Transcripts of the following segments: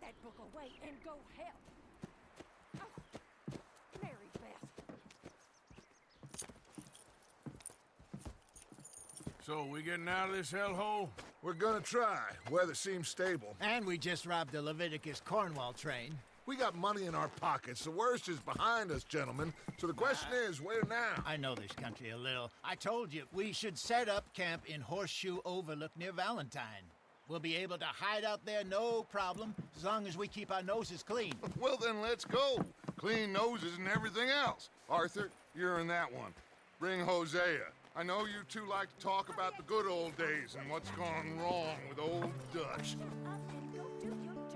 that book away and go help. Oh, Mary Beth. So, we getting out of this hellhole? We're gonna try. Weather seems stable. And we just robbed the Leviticus Cornwall train. We got money in our pockets. The worst is behind us, gentlemen. So the question is, where now? I know this country a little. I told you, we should set up camp in Horseshoe Overlook near Valentine. We'll be able to hide out there, no problem, as long as we keep our noses clean. Well, then let's go. Clean noses and everything else. Arthur, you're in that one. Bring Hosea. I know you two like to talk about the good old days and what's gone wrong with old Dutch. Shut up and go do your job.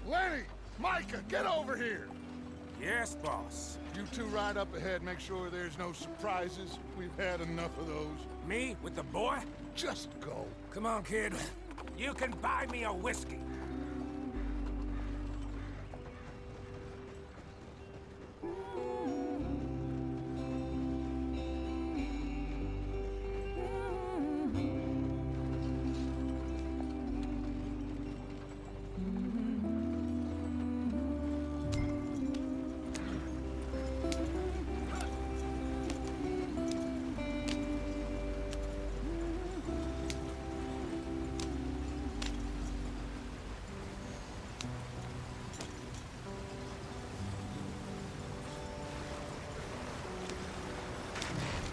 Lenny! Micah, get over here! Yes, boss. You two ride up ahead, make sure there's no surprises. We've had enough of those. Me with the boy? Just go. Come on, kid. You can buy me a whiskey.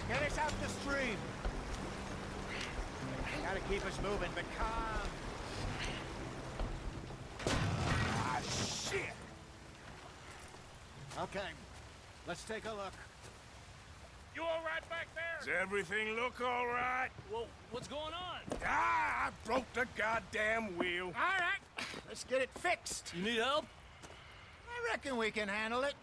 Get us out the stream. Gotta keep us moving, but calm. Ah, shit! Okay, let's take a look. You all right back there? Does everything look all right? Well, what's going on? Ah, I broke the goddamn wheel. All right, let's get it fixed. You need help? I reckon we can handle it.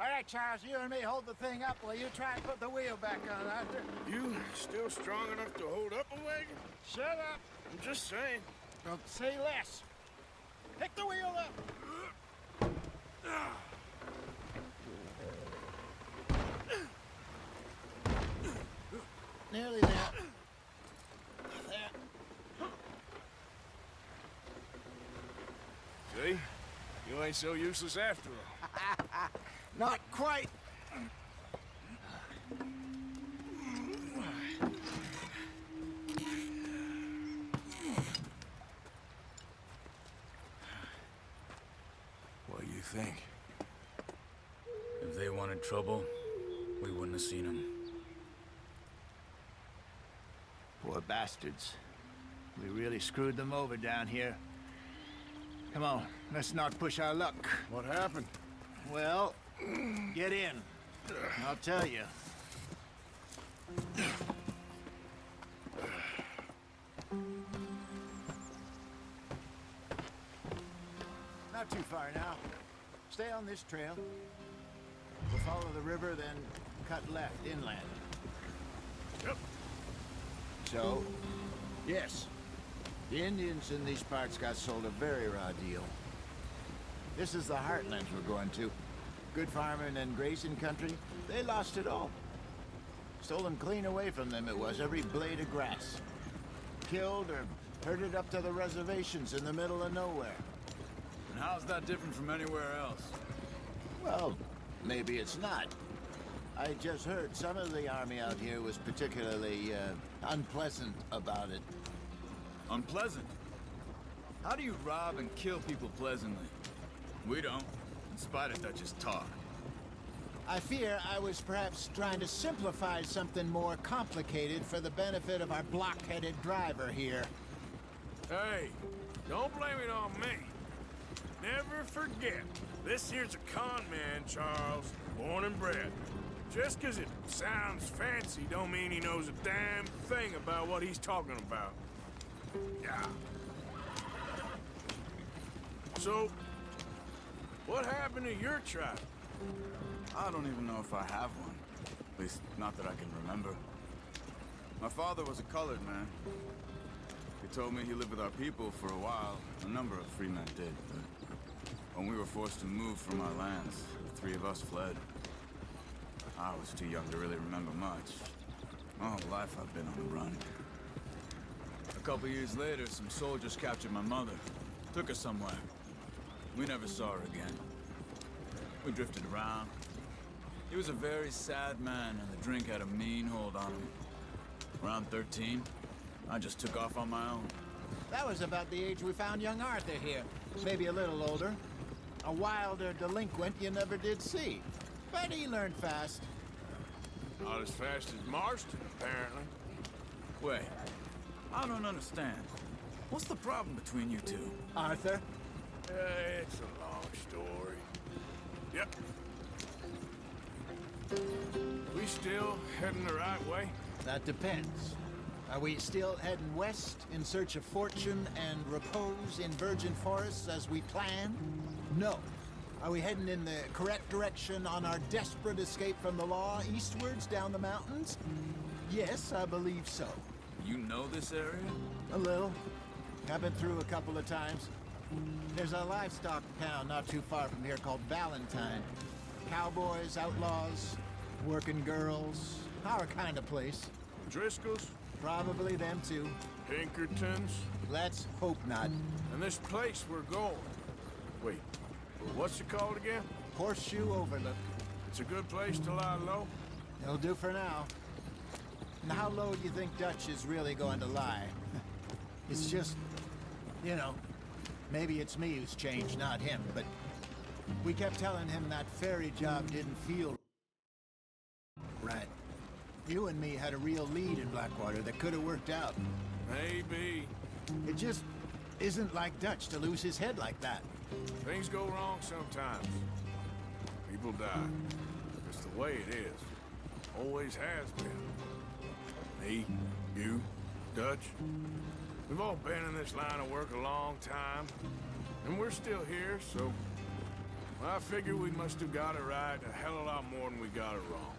All right, Charles, you and me hold the thing up while you try and put the wheel back on, Arthur. You still strong enough to hold up a wagon? Shut up. I'm just saying. Don't say less. Pick the wheel up. Nearly there. There. See? You ain't so useless after all. Not quite. What do you think? If they wanted trouble, we wouldn't have seen them. Poor bastards. We really screwed them over down here. Come on, let's not push our luck. What happened? Well, get in. I'll tell you. Not too far now. Stay on this trail. We'll follow the river, then cut left inland. Yep. So, yes, the Indians in these parts got sold a very raw deal. This is the heartlands we're going to. Good farming and grazing country, they lost it all. Stolen clean away from them it was, every blade of grass. Killed or herded up to the reservations in the middle of nowhere. And how's that different from anywhere else? Well, maybe it's not. I just heard some of the army out here was particularly, unpleasant about it. Unpleasant? How do you rob and kill people pleasantly? We don't, in spite of Dutch's talk. I fear I was perhaps trying to simplify something more complicated for the benefit of our block-headed driver here. Hey, don't blame it on me. Never forget, this here's a con man, Charles, born and bred. Just 'cause it sounds fancy don't mean he knows a damn thing about what he's talking about. Yeah. So, what happened to your tribe? I don't even know if I have one. At least, not that I can remember. My father was a colored man. He told me he lived with our people for a while. A number of free men did, but when we were forced to move from our lands, the three of us fled. I was too young to really remember much. My whole life I've been on the run. A couple years later, some soldiers captured my mother. Took her somewhere. We never saw her again. We drifted around. He was a very sad man, and the drink had a mean hold on him. Around 13, I just took off on my own. That was about the age we found young Arthur here. Maybe a little older. A wilder delinquent you never did see. But he learned fast. Not as fast as Marston, apparently. Wait, I don't understand. What's the problem between you two? Arthur? It's a long story. Yep. We still heading the right way? That depends. Are we still heading west in search of fortune and repose in virgin forests as we planned? No. Are we heading in the correct direction on our desperate escape from the law eastwards down the mountains? Yes, I believe so. You know this area? A little. I've been through a couple of times. There's a livestock town not too far from here called Valentine. Cowboys, outlaws, working girls, our kind of place. Driscoll's? Probably them too. Pinkertons? Let's hope not. And this place we're going. Wait, what's it called again? Horseshoe Overlook. It's a good place to lie low? It'll do for now. And how low do you think Dutch is really going to lie? It's just, you know, maybe it's me who's changed, not him, but we kept telling him that ferry job didn't feel right. You and me had a real lead in Blackwater that could have worked out. Maybe. It just isn't like Dutch to lose his head like that. Things go wrong sometimes. People die. It's the way it is. Always has been. Me, you, Dutch. We've all been in this line of work a long time. And we're still here, so... I figure we must have got it right a hell of a lot more than we got it wrong.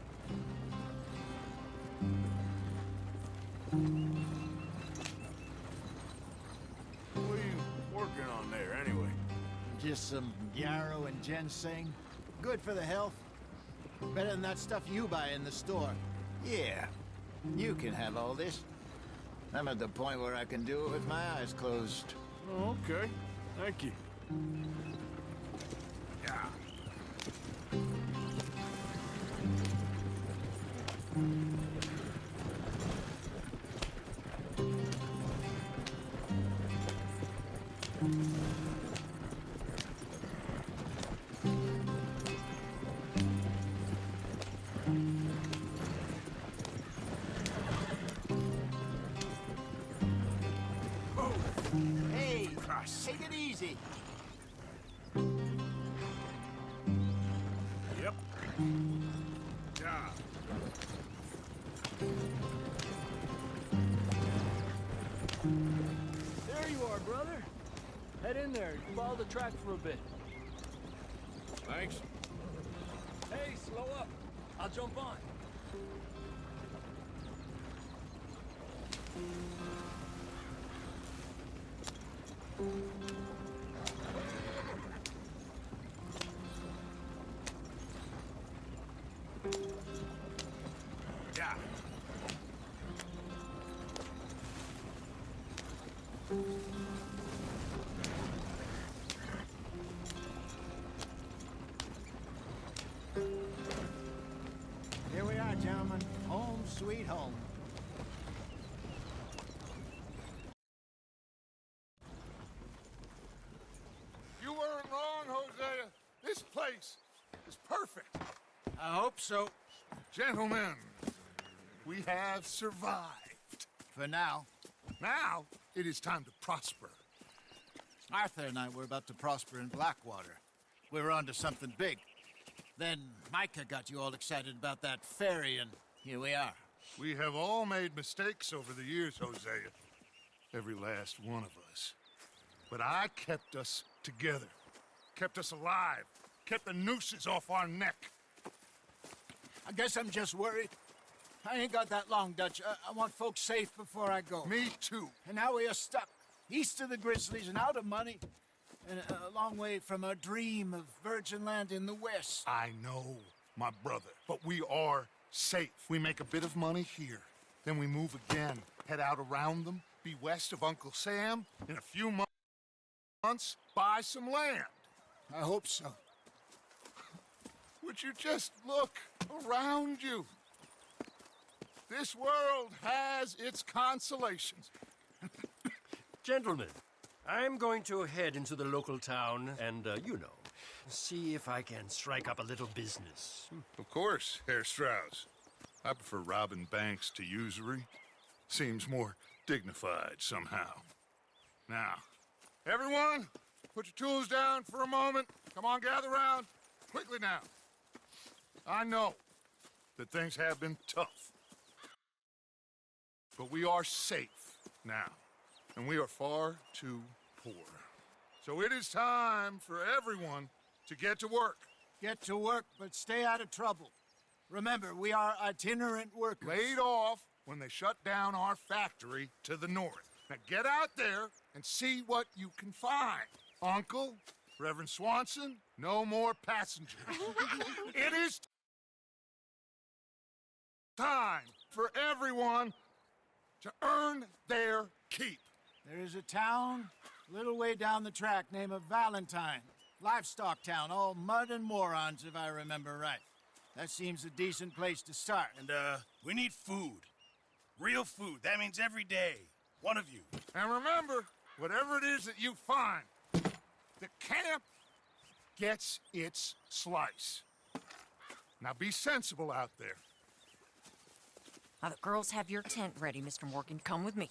What are you working on there, anyway? Just some yarrow and ginseng. Good for the health. Better than that stuff you buy in the store. Yeah, you can have all this. I'm at the point where I can do it with my eyes closed. Oh, okay. Thank you. Yeah. Hey, Christ. take it easy. Yep. Yeah. There you are, brother. Head in there and follow the track for a bit. Thanks. Hey, slow up. I'll jump on. Yeah. place is perfect. I hope so. Gentlemen, we have survived. For now. Now, it is time to prosper. Arthur and I were about to prosper in Blackwater. We were onto something big. Then Micah got you all excited about that ferry, and here we are. We have all made mistakes over the years, Hosea. Every last one of us. But I kept us together. Kept us alive. Kept the nooses off our neck. I guess I'm just worried. I ain't got that long, Dutch. I want folks safe before I go. Me too. And now we are stuck east of the Grizzlies and out of money, and a long way from our dream of virgin land in the west. I know, my brother, but we are safe. We make a bit of money here, then we move again, head out around them, be west of Uncle Sam. In a few months, buy some land. I hope so. Would you just look around you? This world has its consolations. Gentlemen, I'm going to head into the local town and, see if I can strike up a little business. Of course, Herr Strauss. I prefer robbing banks to usury. Seems more dignified somehow. Now, everyone, put your tools down for a moment. Come on, gather round. Quickly now. I know that things have been tough. But we are safe now. And we are far too poor. So it is time for everyone to get to work. Get to work, but stay out of trouble. Remember, we are itinerant workers. Laid off when they shut down our factory to the north. Now get out there and see what you can find. Uncle, Reverend Swanson, no more passengers. It is time for everyone to earn their keep. There is a town a little way down the track named Valentine. Livestock town, all mud and morons, if I remember right. That seems a decent place to start. And, we need food. Real food. That means every day. One of you. And remember, whatever it is that you find, the camp gets its slice. Now be sensible out there. The girls have your tent ready, Mr. Morgan. Come with me.